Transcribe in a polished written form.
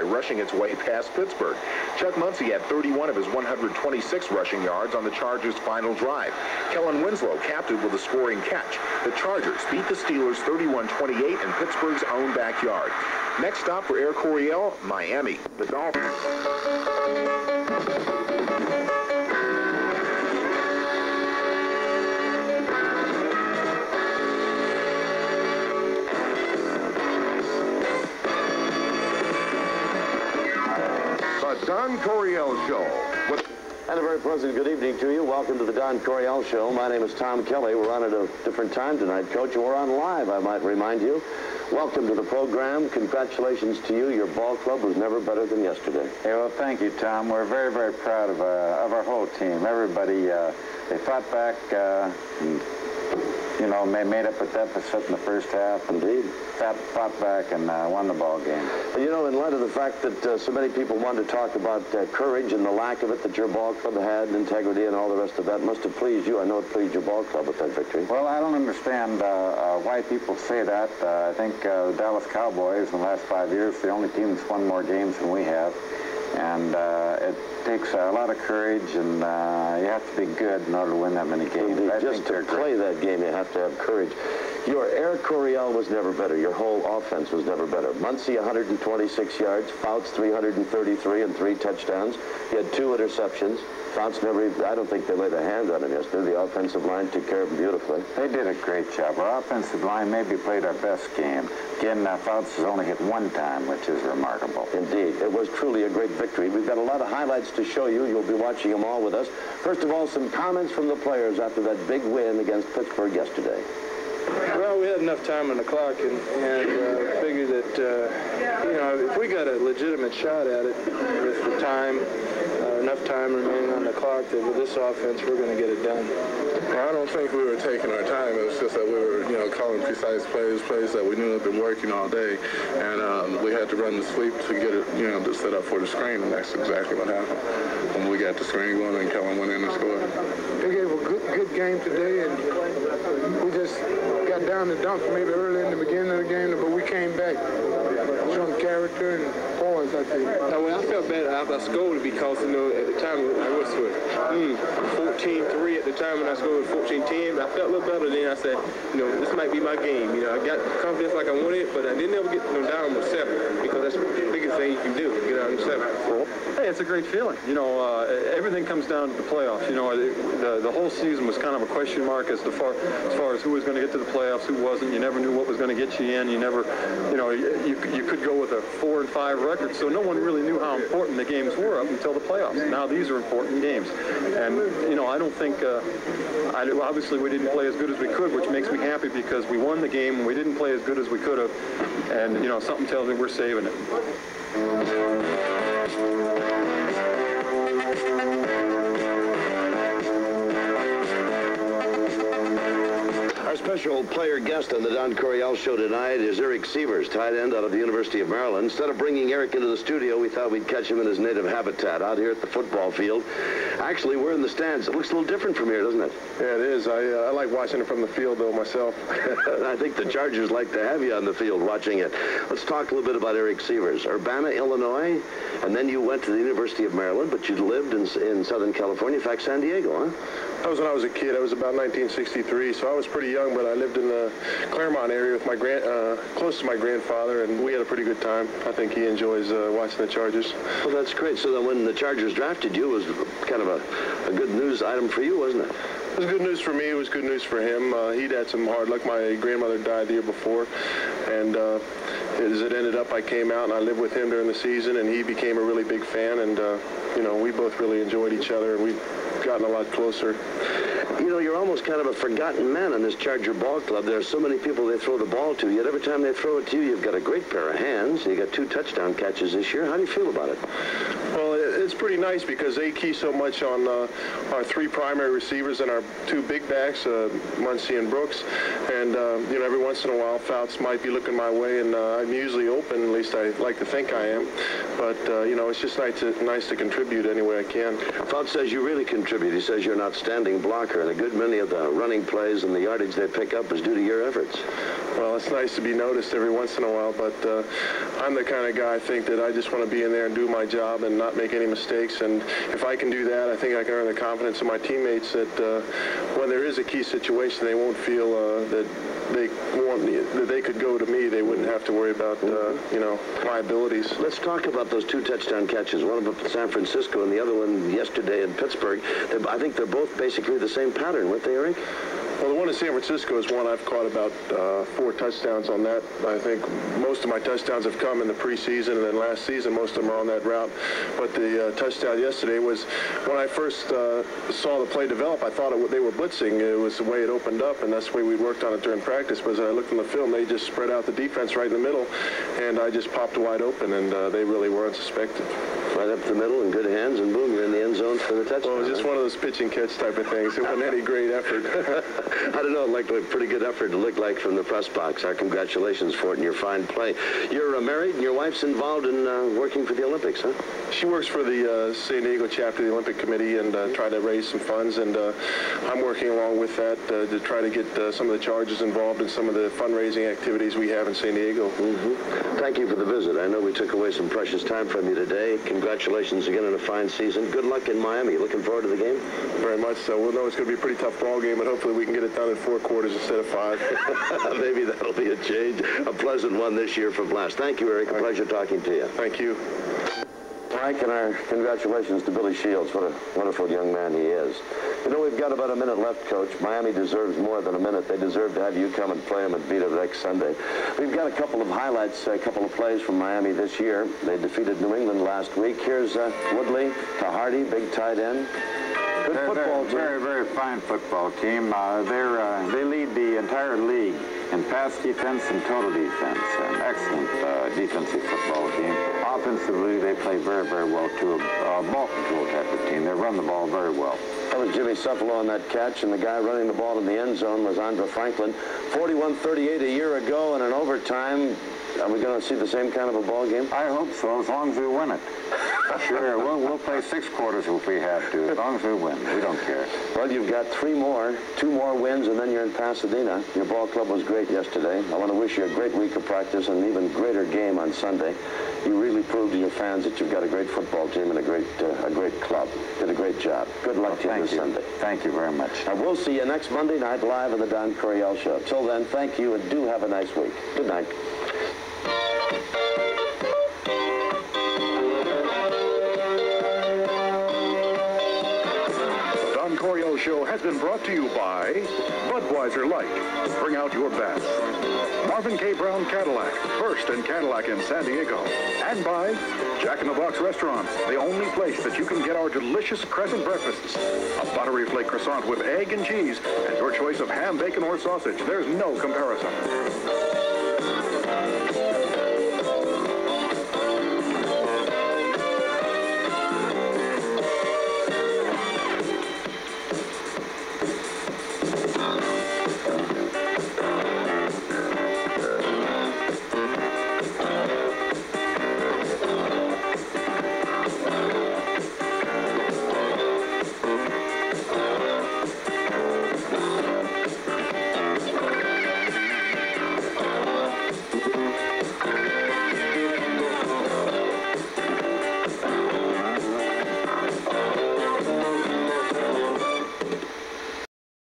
rushing its way past Pittsburgh. Chuck Muncie had 31 of his 126 rushing yards on the Chargers' final drive. Kellen Winslow capped it with a scoring catch. The Chargers beat the Steelers 31-28 in Pittsburgh's own backyard. Next stop for Air Coryell, Miami. The Dolphins. The Don Coryell Show. And a very pleasant good evening to you. Welcome to the Don Coryell Show. My name is Tom Kelly. We're on at a different time tonight, Coach, and we're on live, I might remind you. Welcome to the program. Congratulations to you. Your ball club was never better than yesterday. Hey, well, thank you, Tom. We're very, very proud of our whole team. Everybody, they fought back, you know, made up a deficit in the first half. Indeed. Fought back and won the ball game. You know, in light of the fact that so many people wanted to talk about courage and the lack of it that your ball club had, and integrity and all the rest of that, must have pleased you. I know it pleased your ball club with that victory. Well, I don't understand why people say that. I think the Dallas Cowboys in the last 5 years, the only team that's won more games than we have. And it takes a lot of courage, and you have to be good in order to win that many games. Indeed, just to play that game, you have to have courage. Your Air Coryell was never better. Your whole offense was never better. Muncie, 126 yards. Fouts, 333 and 3 touchdowns. He had 2 interceptions. Fouts never, I don't think they laid a hand on him yesterday. The offensive line took care of him beautifully. They did a great job. Our offensive line maybe played our best game. Again, Fouts has only hit 1 time, which is remarkable. Indeed. It was truly a great victory. We've got a lot of highlights to show you. You'll be watching them all with us. First of all, some comments from the players after that big win against Pittsburgh yesterday. Well, we had enough time on the clock and figured that, you know, if we got a legitimate shot at it with the time, enough time remaining on the clock, that with this offense, we're going to get it done. Well, I don't think we were taking our time. It was just that we were, you know, calling precise plays that we knew had been working all day. And we had to run the sweep to get it, you know, to set up for the screen, and that's exactly what happened. When we got the screen going, and Kellen went in and scored. They gave a good game today, and we just got down to dumps maybe early in the beginning of the game, but we came back. Some character and poise, I think. Well, I felt bad. I scored because, you know, at the time I was 14-3 at the time when I scored 14-10. I felt a little better then. I said, you know, this might be my game. You know, I got confidence like I wanted, but I didn't ever get down with 7 because that's the biggest thing you can do, get out in 7. Hey, it's a great feeling. You know, everything comes down to the playoffs. You know, the whole season was kind of a question mark as far as who was going to get to the playoffs, who wasn't. You never knew what was going to get you in. You never, you know, you could go with a 4-5 record, so no one really knew how important the games were up until the playoffs. Now these are important games, and you know, I don't think obviously we didn't play as good as we could, which makes me happy because we won the game and we didn't play as good as we could have, and you know, something tells me we're saving it. Our special player guest on the Don Coryell Show tonight is Eric Sievers, tight end out of the University of Maryland. Instead of bringing Eric into the studio, we thought we'd catch him in his native habitat out here at the football field. Actually, we're in the stands. It looks a little different from here, doesn't it? Yeah, it is. I like watching it from the field, though, myself. I think the Chargers like to have you on the field watching it. Let's talk a little bit about Eric Sievers. Urbana, Illinois, and then you went to the University of Maryland, but you lived in Southern California, in fact, San Diego, huh? That was when I was a kid. I was about 1963, so I was pretty young, but I lived in the Claremont area with my close to my grandfather, and we had a pretty good time. I think he enjoys watching the Chargers. Well, that's great. So then when the Chargers drafted you, it was kind of a good news item for you, wasn't it? It was good news for me. It was good news for him. He'd had some hard luck. My grandmother died the year before, and as it ended up, I came out and I lived with him during the season, and he became a really big fan, and you know, we both really enjoyed each other, and we've gotten a lot closer. You know, you're almost kind of a forgotten man in this Charger ball club. There are so many people they throw the ball to, yet every time they throw it to you, you've got a great pair of hands. You got 2 touchdown catches this year. How do you feel about it? Well, it's pretty nice because they key so much on our 3 primary receivers and our 2 big backs, Muncie and Brooks. And, you know, every once in a while, Fouts might be looking my way, and I'm usually open, at least I like to think I am. But, you know, it's just nice to contribute any way I can. Fouts says you really contribute. He says you're an outstanding blocker, and a good many of the running plays and the yardage they pick up is due to your efforts. Well, it's nice to be noticed every once in a while, but I'm the kind of guy, I think, that I just want to be in there and do my job and not make any mistakes. And if I can do that, I think I can earn the confidence of my teammates that when there is a key situation, they won't feel that they could go to me. They wouldn't have to worry about, you know, my abilities. Let's talk about those 2 touchdown catches, one of them in San Francisco and the other one yesterday in Pittsburgh. I think they're both basically the same pattern, weren't they, Eric? Well, the one in San Francisco is one I've caught about 4 touchdowns on that. I think most of my touchdowns have come in the preseason, and then last season most of them are on that route. But the touchdown yesterday was when I first saw the play develop, I thought they were blitzing. It was the way it opened up, and that's the way we worked on it during practice. But as I looked in the film, they just spread out the defense right in the middle, and I just popped wide open, and they really weren't suspected. Right up the middle in good hands, and boom, you're in the end zone for the touchdown. Well, it was just one of those pitch and catch type of things. It wasn't any great effort. I don't know, it looked like a pretty good effort to look like from the press box. Our congratulations for it and your fine play. You're married and your wife's involved in working for the Olympics, huh? She works for the San Diego chapter of the Olympic Committee and try to raise some funds, and I'm working along with that to try to get some of the charges involved in some of the fundraising activities we have in San Diego. Thank you for the visit. I know we took away some precious time from you today. Congratulations again on a fine season. Good luck in Miami. Looking forward to the game? Very much so. We'll know it's going to be a pretty tough ball game, but hopefully we can get it done in 4 quarters instead of 5. Maybe that'll be a change. A pleasant one this year for Blast. Thank you, Eric. A pleasure talking to you. Thank you. Frank, and our congratulations to Billy Shields. What a wonderful young man he is. You know, we've got about a minute left, Coach. Miami deserves more than a minute. They deserve to have you come and play them at Vita next Sunday. We've got a couple of highlights, a couple of plays from Miami this year. They defeated New England last week. Here's Woodley to Hardy, big tight end. Good football team. Very, very fine football team. They lead the entire league in pass defense and total defense. An excellent defensive football team. Offensively, they play very, very well, too. A ball control type of team. They run the ball very well. That was Jimmy Cephalo on that catch, and the guy running the ball in the end zone was Andre Franklin. 41-38 a year ago in an overtime. Are we going to see the same kind of a ball game? I hope so, as long as we win it. Sure, we'll play 6 quarters if we have to, as long as we win. We don't care. Well, you've got 2 more wins, and then you're in Pasadena. Your ball club was great yesterday. I want to wish you a great week of practice and an even greater game on Sunday. You really proved to your fans that you've got a great football team and a great club. Did a great job. Good luck to you this Sunday. Thank you very much. And we'll see you next Monday night live on the Don Coryell Show. Till then, thank you, and do have a nice week. Good night. Coryell Show has been brought to you by Budweiser Light. Bring out your best. Marvin K. Brown Cadillac, first in Cadillac in San Diego. And by Jack in the Box Restaurants, the only place that you can get our delicious crescent breakfasts. A buttery flake croissant with egg and cheese, and your choice of ham, bacon, or sausage. There's no comparison.